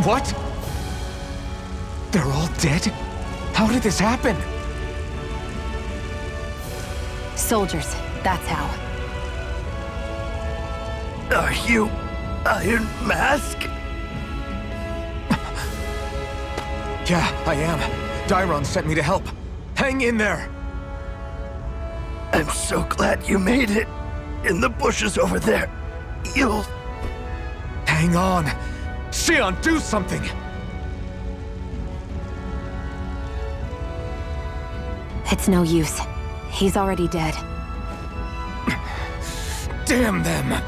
What? They're all dead? How did this happen? Soldiers, that's how. Are you Iron Mask? Yeah, I am. Dairon sent me to help. Hang in there! I'm so glad you made it. In the bushes over there. You'll... Hang on! Xion, do something! It's no use. He's already dead. Damn them!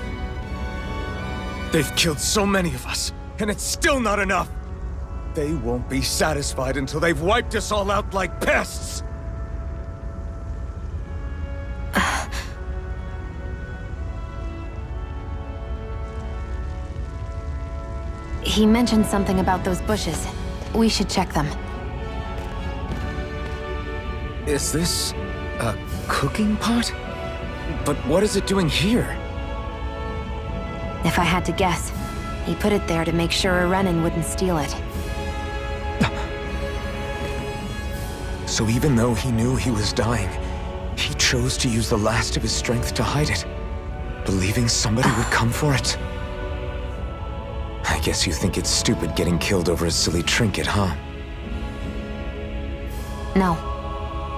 They've killed so many of us, and it's still not enough! They won't be satisfied until they've wiped us all out like pests! He mentioned something about those bushes. We should check them. Is this a cooking pot? But what is it doing here? If I had to guess, he put it there to make sure a Renan wouldn't steal it. So even though he knew he was dying, he chose to use the last of his strength to hide it, believing somebody would come for it. I guess you think it's stupid getting killed over a silly trinket, huh? No.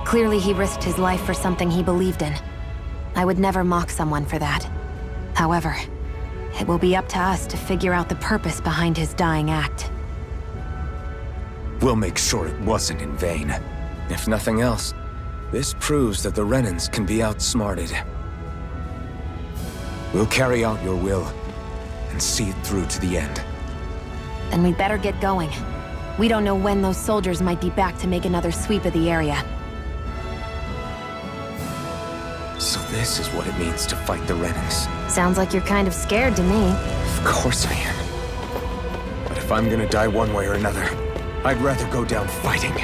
Clearly he risked his life for something he believed in. I would never mock someone for that. However, it will be up to us to figure out the purpose behind his dying act. We'll make sure it wasn't in vain. If nothing else, this proves that the Renans can be outsmarted. We'll carry out your will, and see it through to the end. Then we'd better get going. We don't know when those soldiers might be back to make another sweep of the area. So this is what it means to fight the Renans. Sounds like you're kind of scared to me. Of course I am. But if I'm gonna die one way or another, I'd rather go down fighting.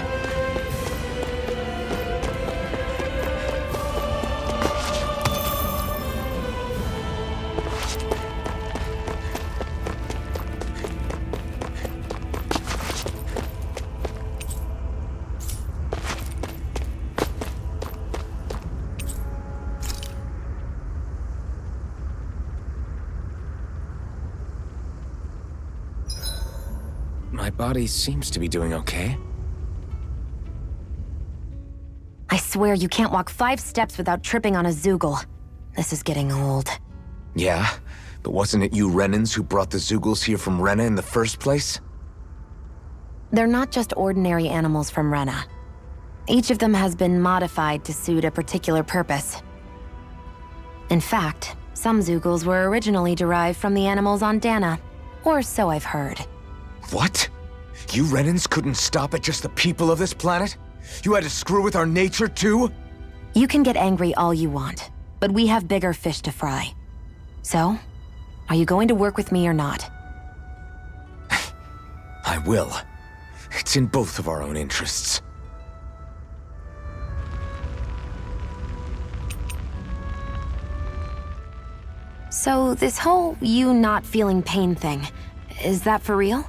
My body seems to be doing okay. I swear you can't walk 5 steps without tripping on a Zoogle. This is getting old. Yeah, but wasn't it you Renans who brought the Zoogles here from Rena in the first place? They're not just ordinary animals from Rena. Each of them has been modified to suit a particular purpose. In fact, some Zoogles were originally derived from the animals on Dahna, or so I've heard. What? You Renans couldn't stop at just the people of this planet? You had to screw with our nature too? You can get angry all you want, but we have bigger fish to fry. So, are you going to work with me or not? I will. It's in both of our own interests. So, this whole you not feeling pain thing, is that for real?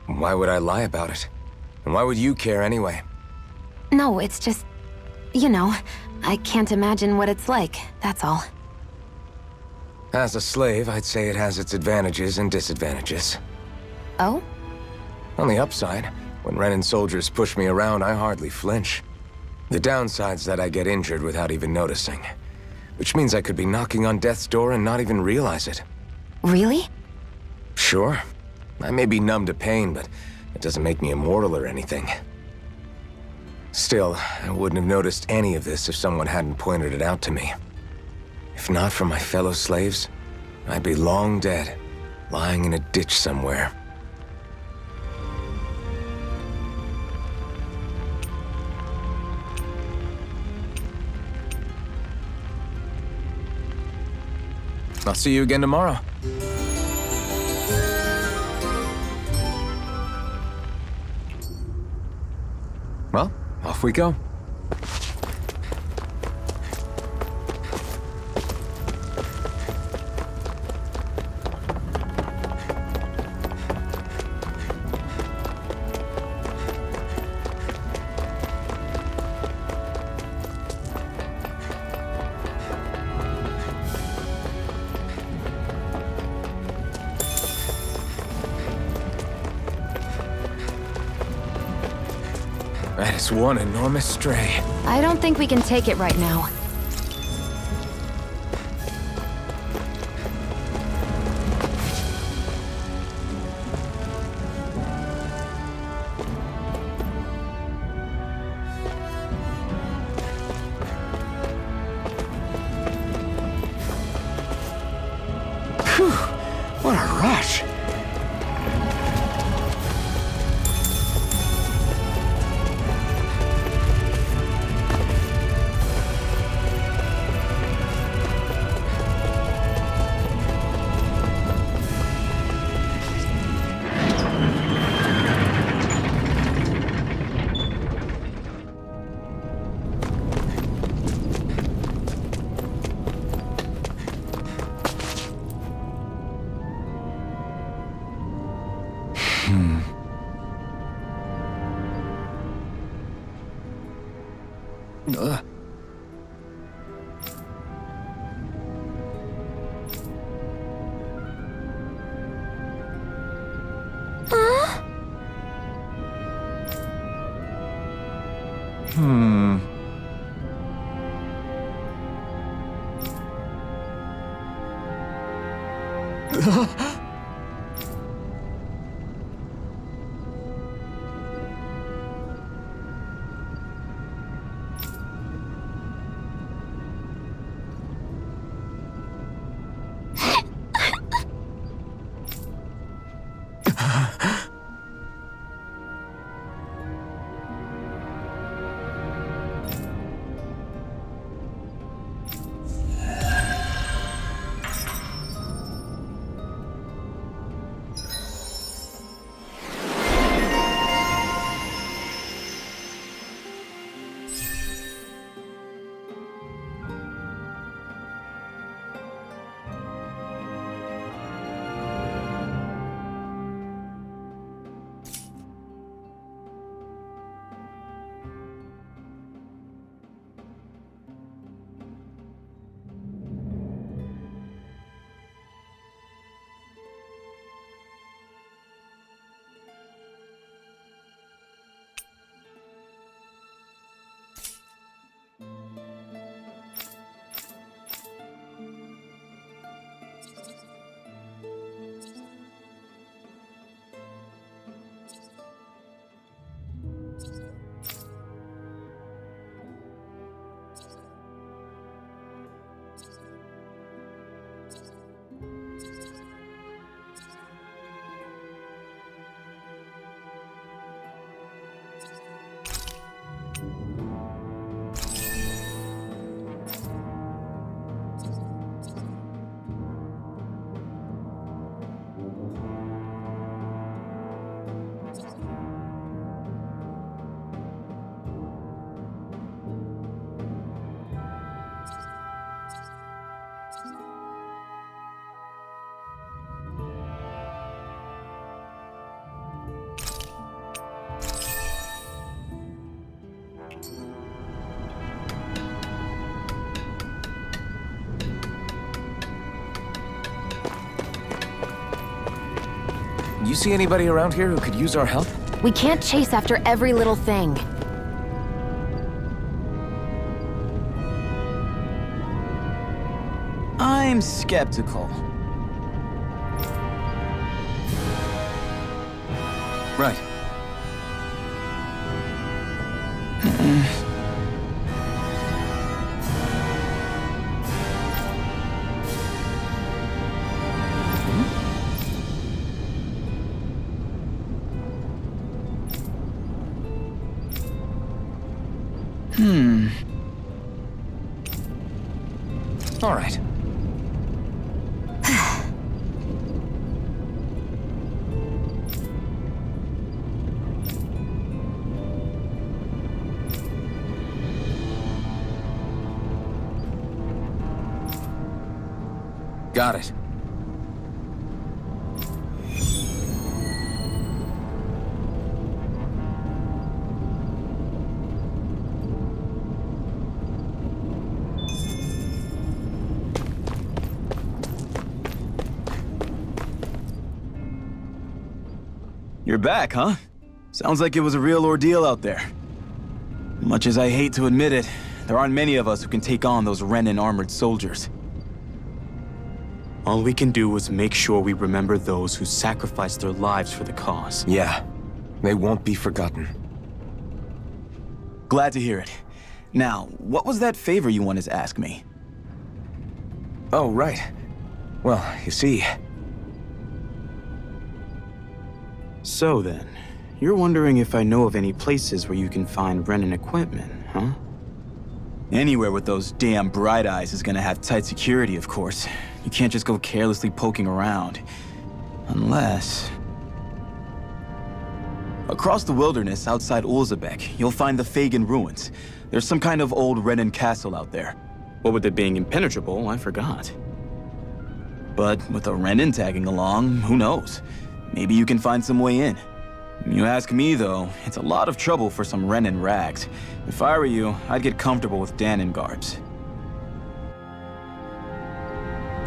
Why would I lie about it? And why would you care anyway? No, it's just... you know, I can't imagine what it's like, that's all. As a slave, I'd say it has its advantages and disadvantages. Oh? On the upside, when Renan soldiers push me around, I hardly flinch. The downside's that I get injured without even noticing. Which means I could be knocking on death's door and not even realize it. Really? Sure. I may be numb to pain, but it doesn't make me immortal or anything. Still, I wouldn't have noticed any of this if someone hadn't pointed it out to me. If not for my fellow slaves, I'd be long dead, lying in a ditch somewhere. I'll see you again tomorrow. Well, off we go. It's one enormous stray. I don't think we can take it right now. Phew, what a rush. You see anybody around here who could use our help? We can't chase after every little thing. I'm skeptical. Right. All right. Got it. You're back, huh? Sounds like it was a real ordeal out there. Much as I hate to admit it, there aren't many of us who can take on those Renan armored soldiers. All we can do is make sure we remember those who sacrificed their lives for the cause. Yeah, they won't be forgotten. Glad to hear it. Now, what was that favor you wanted to ask me? Oh, right. Well, you see... So then, you're wondering if I know of any places where you can find Renan equipment, huh? Anywhere with those damn bright eyes is gonna have tight security, of course. You can't just go carelessly poking around. Unless... Across the wilderness outside Ulzebek, you'll find the Fagan ruins. There's some kind of old Renan castle out there. What with it being impenetrable, I forgot. But with a Renan tagging along, who knows? Maybe you can find some way in. You ask me, though, it's a lot of trouble for some Renan rags. If I were you, I'd get comfortable with Dahnan garbs.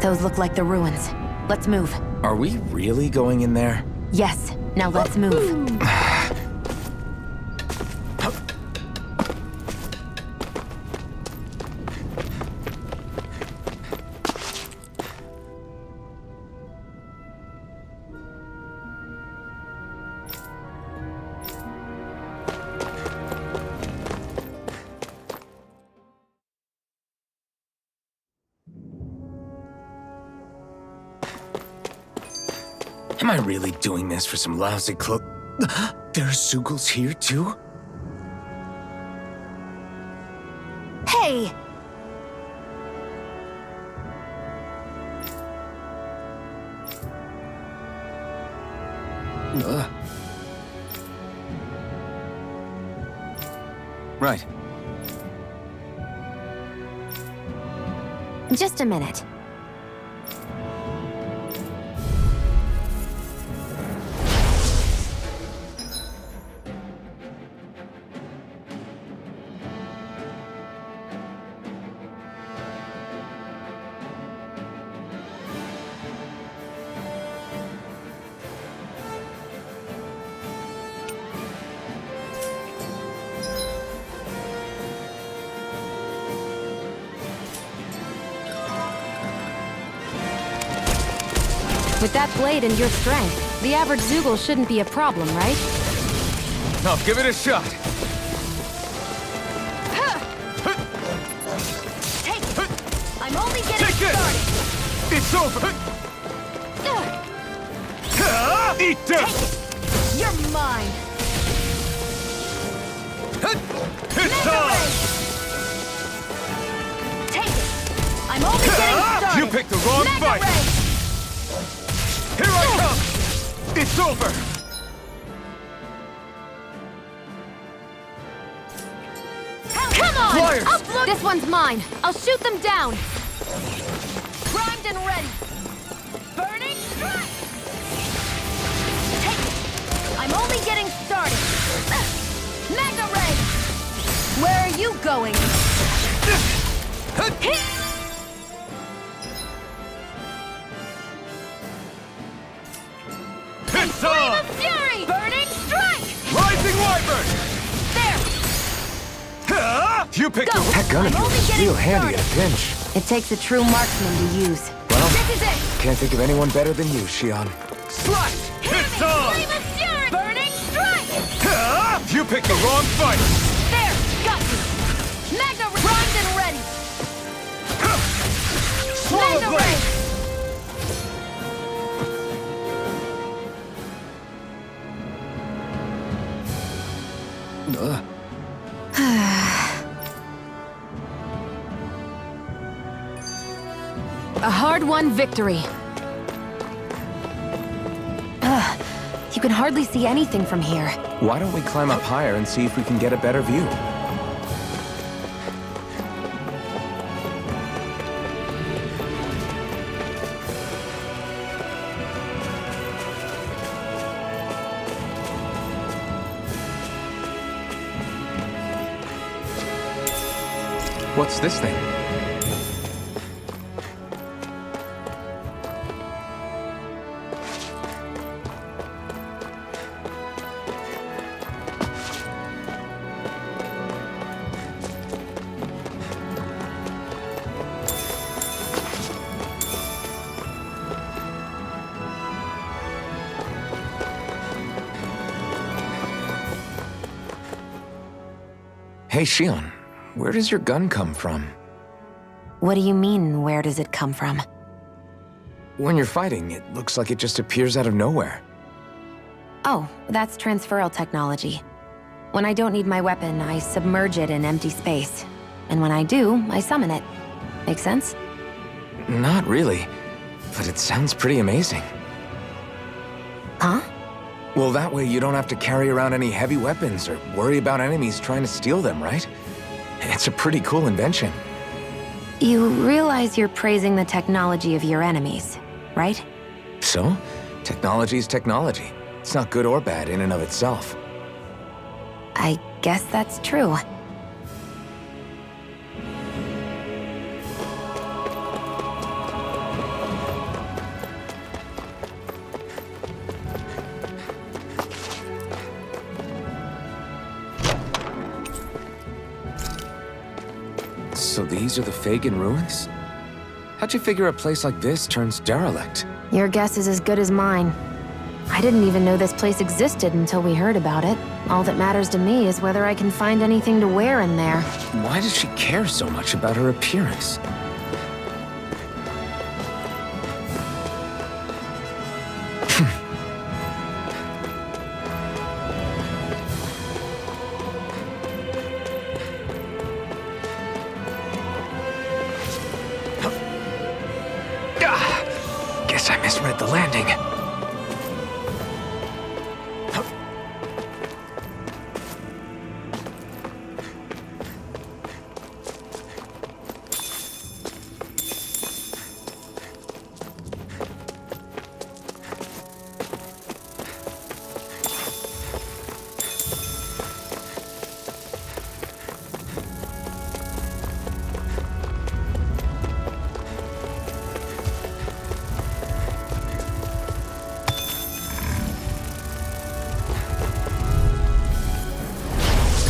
Those look like the ruins. Let's move. Are we really going in there? Yes, now let's move. Am I really doing this for some lousy clo- There are Zugals here, too? Hey! Right. Just a minute. With that blade and your strength, the average Zugal shouldn't be a problem, right? I'll give it a shot. Take it! I'm only getting Take this! started! It's over! Eat Take this! it! You're mine! It's time! Take it! I'm only getting started! You picked the wrong Mega fight! Ray! Here I come! It's over! Come on! Flyers! Upload! This one's mine! I'll shoot them down! Primed and ready! Burning strike! Take it! I'm only getting started! Mega Ray! Where are you going? Hit! It's Flame on! of Fury! Burning strike! Rising Wyvern! There! You picked Go! the... That gun of I'm yours only is getting real handy at started. a pinch. It takes a true marksman to use. Well, This is it! can't think of anyone better than you, Shion. Slash! It's on! Flame of Fury! Burning strike! You picked the wrong fight! There! Got you! Mega primed and ready! Swallow Mega blade! Ray! A hard-won victory. You can hardly see anything from here. Why don't we climb up higher and see if we can get a better view? What's this thing? Hey, Shion, where does your gun come from? What do you mean, where does it come from? When you're fighting, it looks like it just appears out of nowhere. Oh, that's transferal technology. When I don't need my weapon, I submerge it in empty space. And when I do, I summon it. Make sense? Not really, but it sounds pretty amazing. Huh? Well, that way you don't have to carry around any heavy weapons or worry about enemies trying to steal them, right? It's a pretty cool invention. You realize you're praising the technology of your enemies, right? So, technology's technology. It's not good or bad in and of itself. I guess that's true. So these are the Fagin ruins? How'd you figure a place like this turns derelict? Your guess is as good as mine. I didn't even know this place existed until we heard about it. All that matters to me is whether I can find anything to wear in there. Why does she care so much about her appearance? Guess I misread the landing.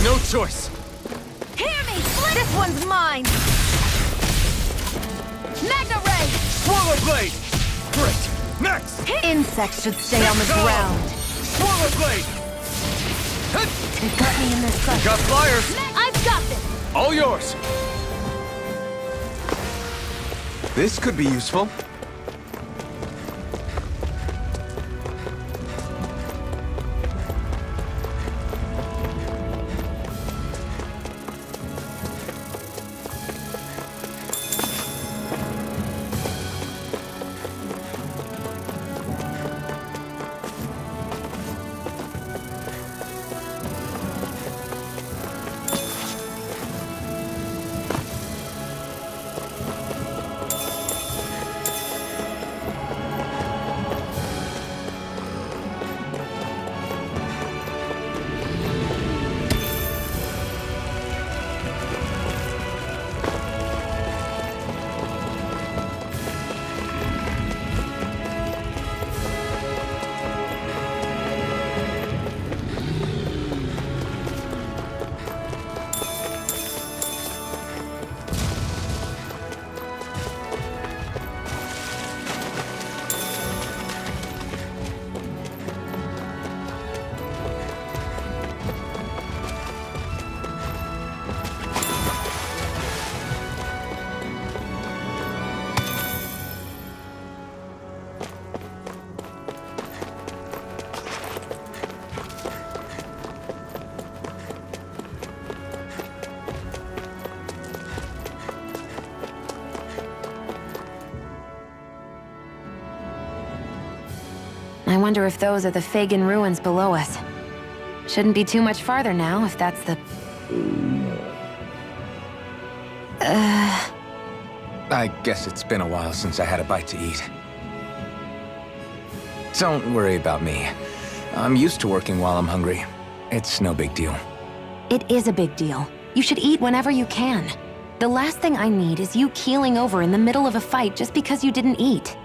No choice. Hear me! This one's mine! Magna Ray! Swallow blade. Great. Next. Insects should stay on the ground. Swallow blade. They got me in their sight. Got flyers. I've got this! All yours. This could be useful. I wonder if those are the Fagin ruins below us. Shouldn't be too much farther now, if that's the... I guess it's been a while since I had a bite to eat. Don't worry about me. I'm used to working while I'm hungry. It's no big deal. It is a big deal. You should eat whenever you can. The last thing I need is you keeling over in the middle of a fight just because you didn't eat.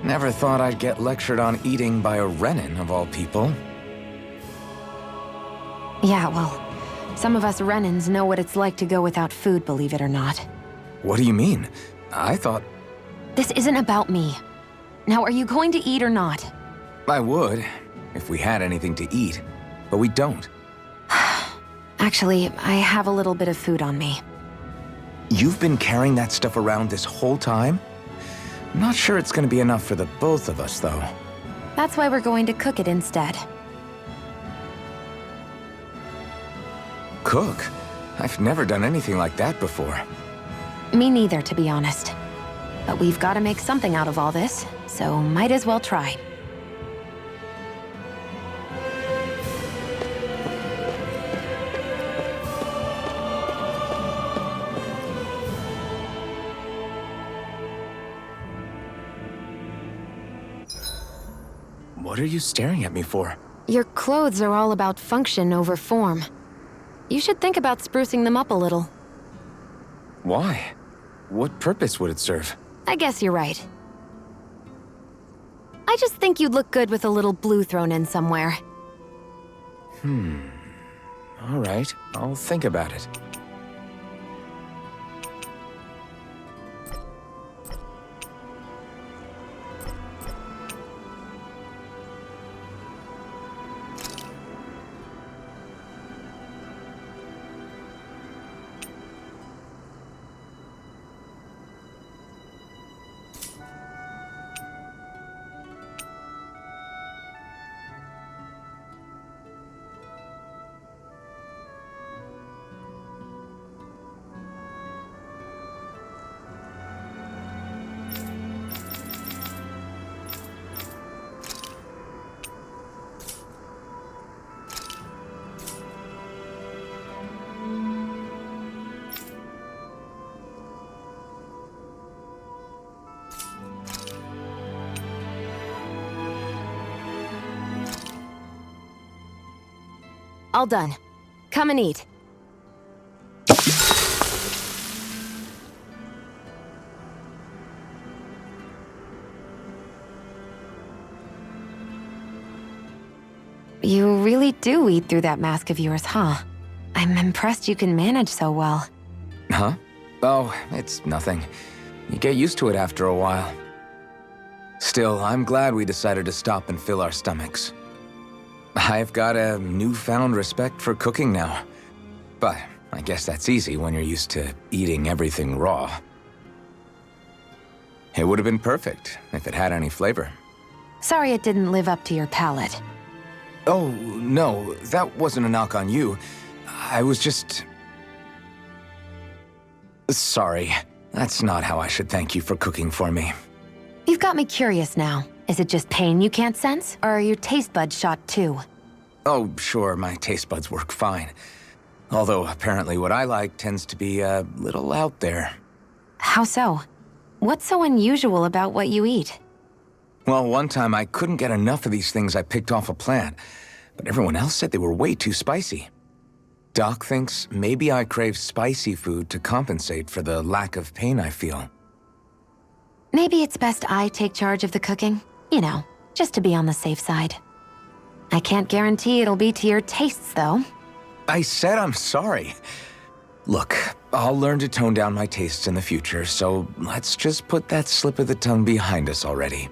Never thought I'd get lectured on eating by a Renan, of all people. Yeah, well, some of us Renans know what it's like to go without food, believe it or not. What do you mean? I thought... This isn't about me. Now, are you going to eat or not? I would, if we had anything to eat, but we don't. Actually, I have a little bit of food on me. You've been carrying that stuff around this whole time? I'm not sure it's gonna be enough for the both of us, though. That's why we're going to cook it instead. Cook? I've never done anything like that before. Me neither, to be honest. But we've got to make something out of all this, so might as well try. What are you staring at me for? Your clothes are all about function over form. You should think about sprucing them up a little. Why? What purpose would it serve? I guess you're right. I just think you'd look good with a little blue thrown in somewhere. All right, I'll think about it. All done. Come and eat. You really do eat through that mask of yours, huh? I'm impressed you can manage so well. Huh? Oh, it's nothing. You get used to it after a while. Still, I'm glad we decided to stop and fill our stomachs. I've got a newfound respect for cooking now. But I guess that's easy when you're used to eating everything raw. It would have been perfect if it had any flavor. Sorry it didn't live up to your palate. Oh, no, that wasn't a knock on you. I was just... Sorry. That's not how I should thank you for cooking for me. You've got me curious now. Is it just pain you can't sense, or are your taste buds shot too? Oh, sure, my taste buds work fine. Although apparently what I like tends to be a little out there. How so? What's so unusual about what you eat? Well, one time I couldn't get enough of these things I picked off a plant, but everyone else said they were way too spicy. Doc thinks maybe I crave spicy food to compensate for the lack of pain I feel. Maybe it's best I take charge of the cooking. You know, just to be on the safe side. I can't guarantee it'll be to your tastes, though. I said I'm sorry. Look, I'll learn to tone down my tastes in the future, so let's just put that slip of the tongue behind us already.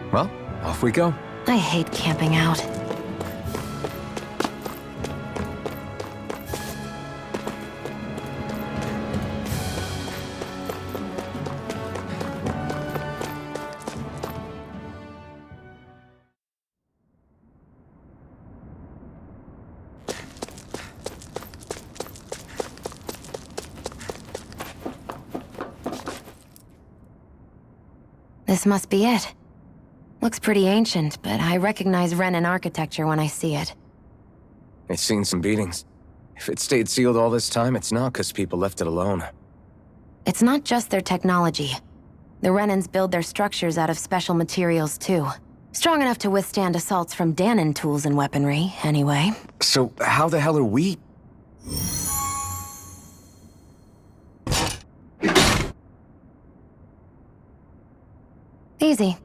Well, off we go. I hate camping out. This must be it. Looks pretty ancient, but I recognize Renan architecture when I see it. It's seen some beatings. If it stayed sealed all this time, it's not because people left it alone. It's not just their technology. The Renans build their structures out of special materials too. Strong enough to withstand assaults from Dahnan tools and weaponry, anyway. So how the hell are we... Easy.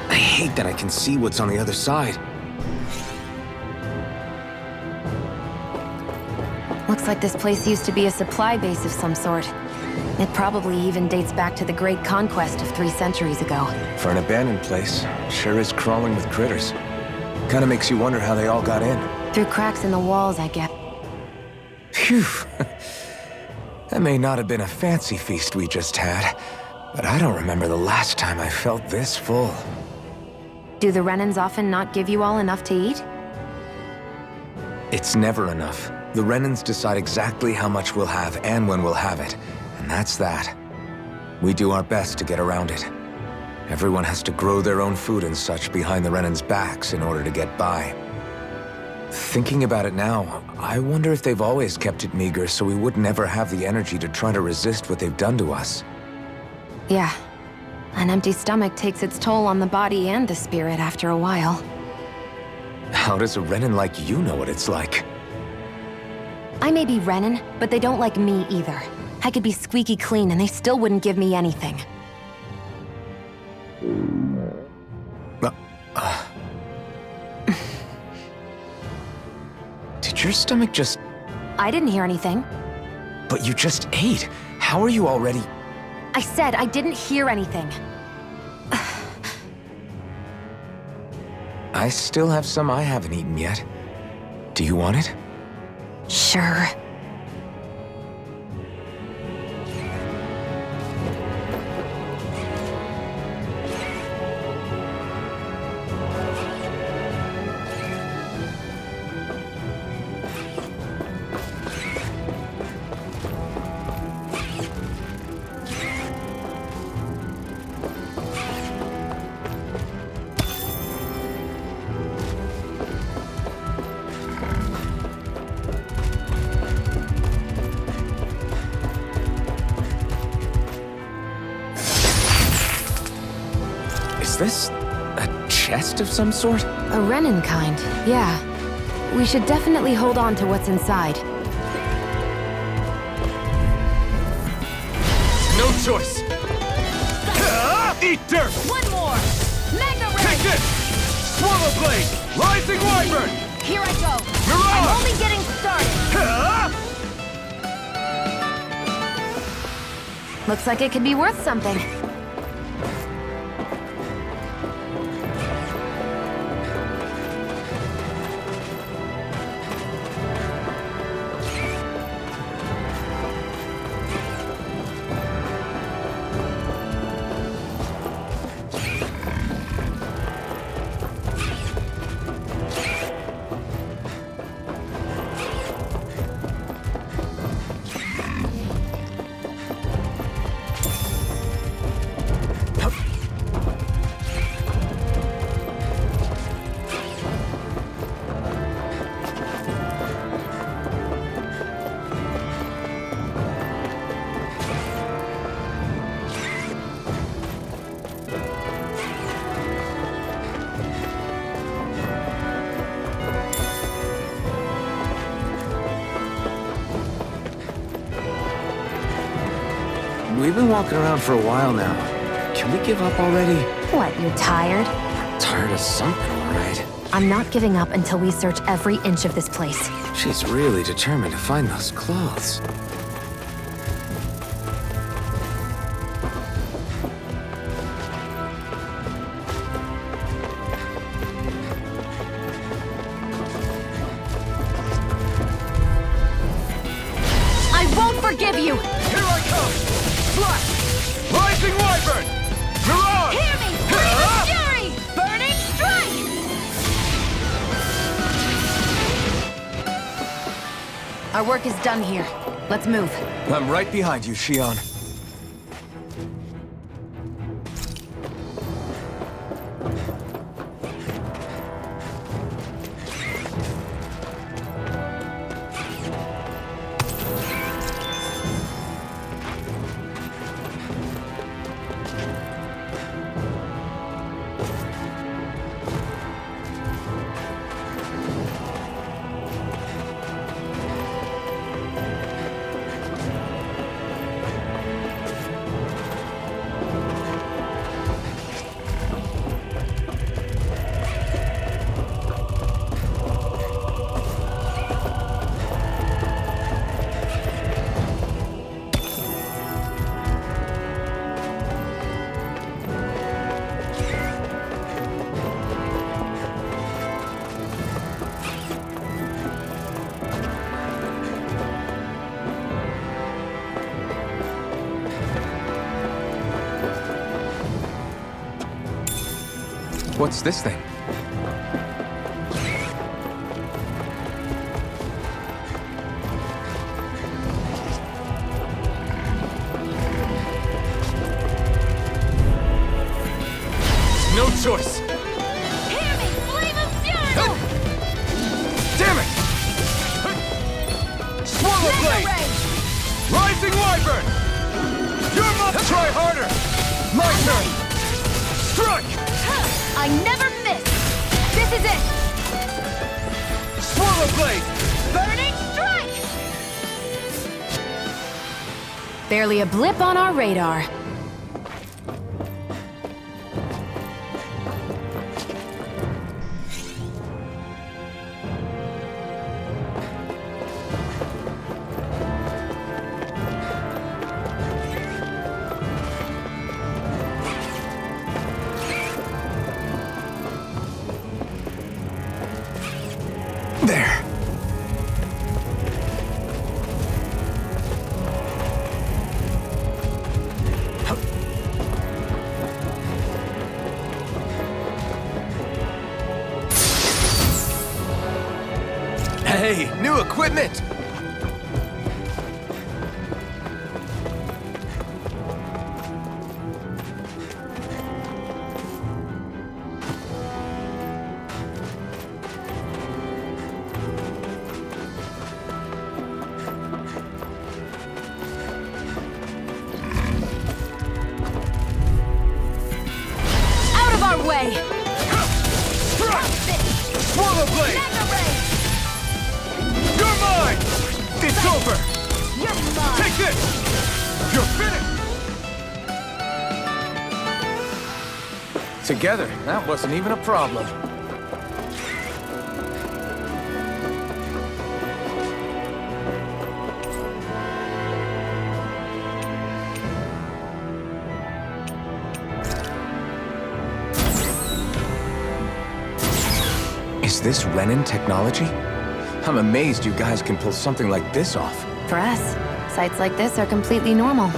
I hate that I can see what's on the other side. Looks like this place used to be a supply base of some sort. It probably even dates back to the Great Conquest of 3 centuries ago. For an abandoned place, sure is crawling with critters. Kinda makes you wonder how they all got in. Through cracks in the walls, I guess. Phew. That may not have been a fancy feast we just had, but I don't remember the last time I felt this full. Do the Renans often not give you all enough to eat? It's never enough. The Renans decide exactly how much we'll have and when we'll have it, and that's that. We do our best to get around it. Everyone has to grow their own food and such behind the Renans' backs in order to get by. Thinking about it now, I wonder if they've always kept it meager so we would never have the energy to try to resist what they've done to us. Yeah. An empty stomach takes its toll on the body and the spirit after a while. How does a Renan like you know what it's like? I may be Renan, but they don't like me either. I could be squeaky clean and they still wouldn't give me anything. Did your stomach just... I didn't hear anything. But you just ate. How are you already... I said I didn't hear anything. I still have some I haven't eaten yet. Do you want it? Sure. Is this a chest of some sort? A Renan kind, yeah. We should definitely hold on to what's inside. No choice! Eat dirt! One more! Magna Take Ray! this! Swallow blade! Rising wyvern! Here I go! Mirage! I'm only getting started! Looks like it could be worth something. We've been walking around for a while now. Can we give up already? What, you're tired? Tired of something, all right. I'm not giving up until we search every inch of this place. She's really determined to find those clothes. I won't forgive you! Here I come! Flash! Rising wyvern! Mirage! Hear me! Breathe fury! Burning strike! Our work is done here. Let's move. I'm right behind you, Shion. What's this thing? No choice! Hear me, flame of fury! Damn it! Swallow blade! Rising wyvern! Your must try harder! My turn! Strike! I never miss! This is it! Swallow blade! Burning strike! Barely a blip on our radar. There. Hey, new equipment! Out of our way! Strike! Swallow blade! Mega ray! You're mine! It's over! You're mine! Take this! You're finished! Together, that wasn't even a problem. Is this Renan technology? I'm amazed you guys can pull something like this off. For us, sights like this are completely normal.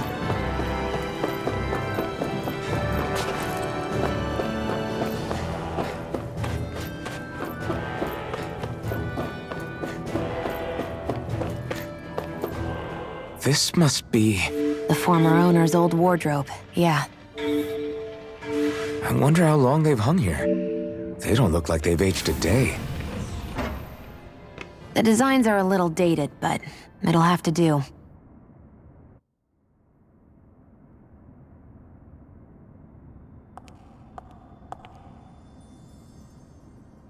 This must be... The former owner's old wardrobe, yeah. I wonder how long they've hung here. They don't look like they've aged a day. The designs are a little dated, but it'll have to do.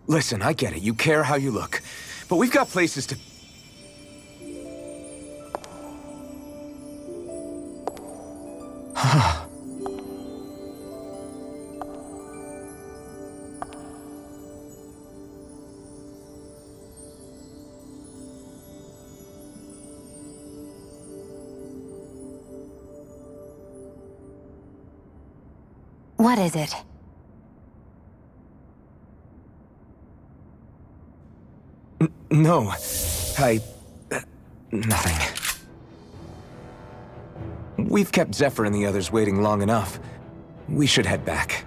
Listen, I get it. You care how you look. But we've got places to... What is it? No. Nothing. We've kept Zephyr and the others waiting long enough. We should head back.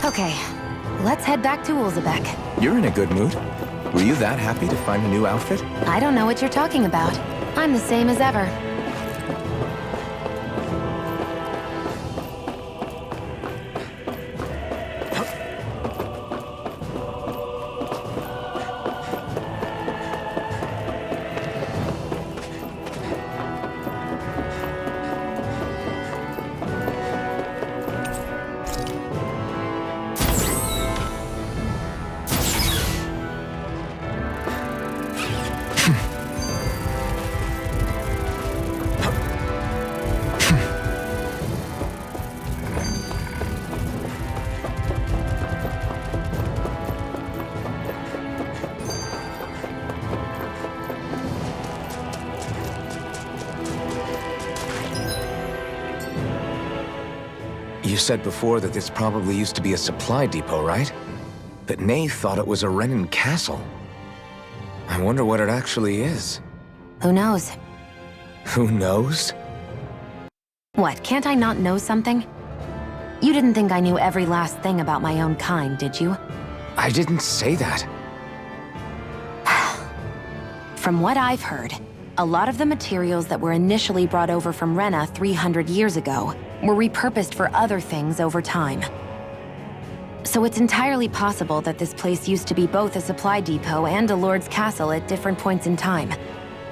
Okay, let's head back to Ulzebek. You're in a good mood. Were you that happy to find a new outfit? I don't know what you're talking about. I'm the same as ever. You said before that this probably used to be a supply depot, right? But Nay thought it was a Renan castle. I wonder what it actually is. Who knows? Who knows? What, can't I not know something? You didn't think I knew every last thing about my own kind, did you? I didn't say that. From what I've heard, a lot of the materials that were initially brought over from Rena 300 years ago were repurposed for other things over time. So it's entirely possible that this place used to be both a supply depot and a lord's castle at different points in time.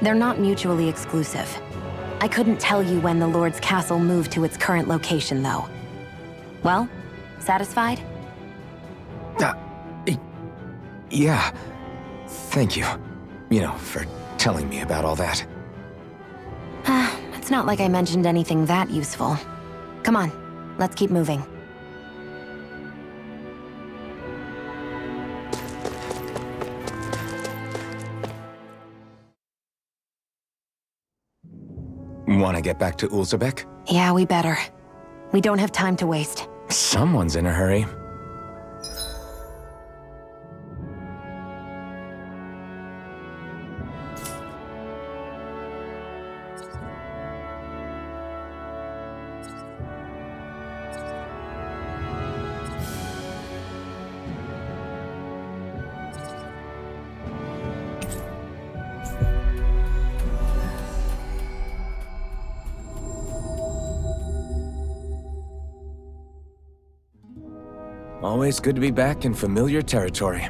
They're not mutually exclusive. I couldn't tell you when the lord's castle moved to its current location, though. Well, satisfied? Yeah. Thank you. You know, for telling me about all that. It's not like I mentioned anything that useful. Come on, let's keep moving. Want to get back to Ulzebek? Yeah, we better. We don't have time to waste. Someone's in a hurry. Always good to be back in familiar territory.